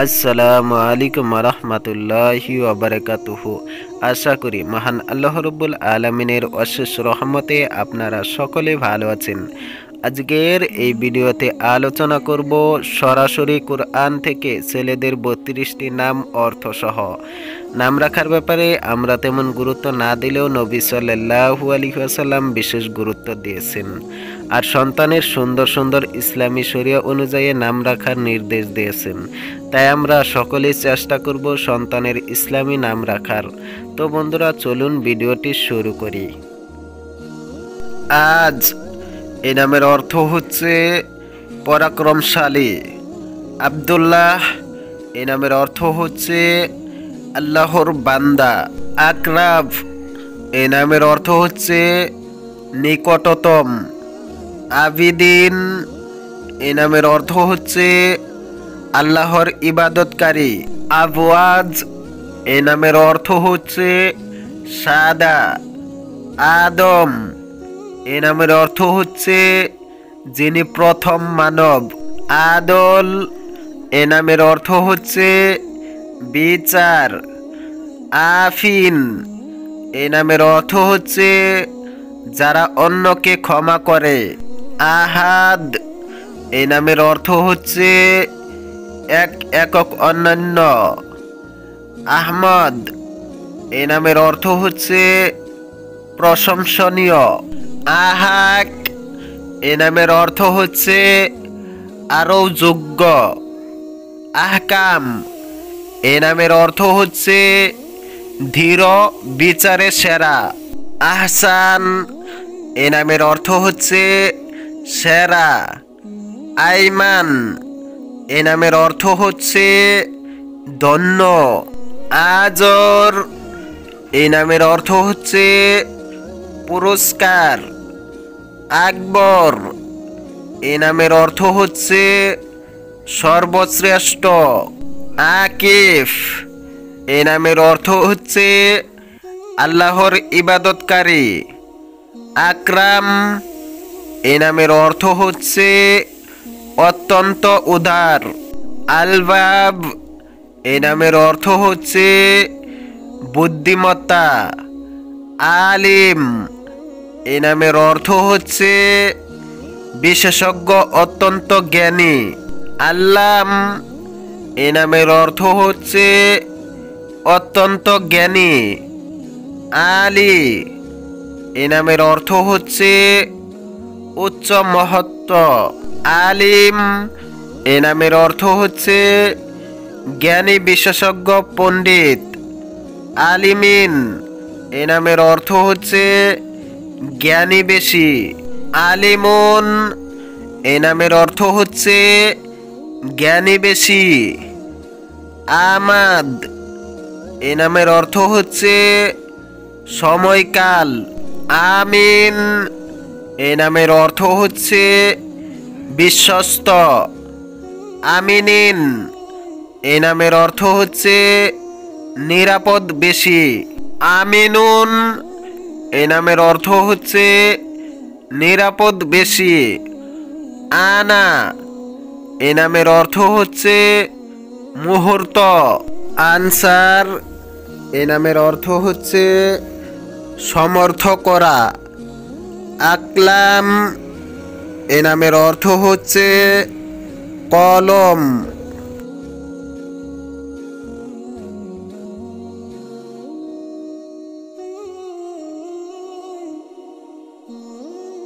আসসালামু আলাইকুম রহমতুল্লাহি ওয়া বারাকাতুহু। আশা করি মহান আল্লাহ রব্বুল আলামিনের অশেষ রহমতে আপনারা সকলে ভালো আছেন। আজকের এই ভিডিওতে আলোচনা করব সরাসরি কোরআন থেকে ছেলেদের ৩২টি নাম অর্থসহ। নাম রাখার ব্যাপারে আমরা তেমন গুরুত্ব না দিলেও নবী সাল্লাল্লাহু আলাইহি ওয়াসাল্লাম বিশেষ গুরুত্ব দিয়েছেন, আর সন্তানের সুন্দর সুন্দর ইসলামী শরিয়া অনুযায়ী নাম রাখার নির্দেশ দিয়েছেন। তাই আমরা সকলেই চেষ্টা করব সন্তানের ইসলামী নাম রাখার। তো বন্ধুরা, চলুন ভিডিওটি শুরু করি। আজ এই নামের অর্থ হচ্ছে পরাক্রমশালী। আব্দুল্লাহ এই নামের অর্থ হচ্ছে আল্লাহর বান্দা। আকরাব এই নামের অর্থ হচ্ছে নিকটতম। আবিদিন এই নামের অর্থ হচ্ছে আল্লাহর ইবাদতকারী। আবওয়াজ এই নামের অর্থ হচ্ছে সাদা। আদম এই নামের অর্থ হচ্ছে যিনি প্রথম মানব। আদল এ নামের অর্থ হচ্ছে বিচার। আফিন এ নামের অর্থ হচ্ছে যারা অন্যকে ক্ষমা করে। আহাদ এ নামের অর্থ হচ্ছে একক অনন্য। আহমদ এ নামের অর্থ হচ্ছে প্রশংসনীয়। আহাক এ নামের অর্থ হচ্ছে আরও যোগ্য। আহকাম এ নামের অর্থ হচ্ছে ধীর বিচারে সেরা। আহসান এ নামের অর্থ হচ্ছে সেরা। আইমান এ নামের অর্থ হচ্ছে ধন্য। আজর এই নামের অর্থ হচ্ছে পুরস্কার। আকবর এই নামের অর্থ হচ্ছে সর্বশ্রেষ্ঠ। আকিফ এই নামের অর্থ হচ্ছে আল্লাহর ইবাদতকারী। আকরাম এই নামের অর্থ হচ্ছে অত্যন্ত উদার। আলবাব এই নামের অর্থ হচ্ছে বুদ্ধিমত্তা। আলিম এই নামের অর্থ হচ্ছে বিশেষজ্ঞ, অত্যন্ত জ্ঞানী। আল্লাম এই নামের অর্থ হচ্ছে অত্যন্ত জ্ঞানী। আলী এই নামের অর্থ হচ্ছে উচ্চ মহত্ব। আলিম এ নামের অর্থ হচ্ছে জ্ঞানী, বিশেষজ্ঞ, পণ্ডিত। আলিমিন এ নামের অর্থ হচ্ছে জ্ঞানী বেশি। আলিমুন এ নামের অর্থ হচ্ছে জ্ঞানী বেশি। আমাদ এ নামের অর্থ হচ্ছে সময়কাল। আমিন এ নামের অর্থ হচ্ছে বিশ্বস্ত। আমিনিন এ নামের অর্থ হচ্ছে নিরাপদ বেশি। আমিনুন এ নামের অর্থ হচ্ছে নিরাপদ বেশি। আনা এ নামের অর্থ হচ্ছে মুহূর্ত। আনসার এ নামের অর্থ হচ্ছে সমর্থ করা। আকলাম এ নামের অর্থ হচ্ছে কলম।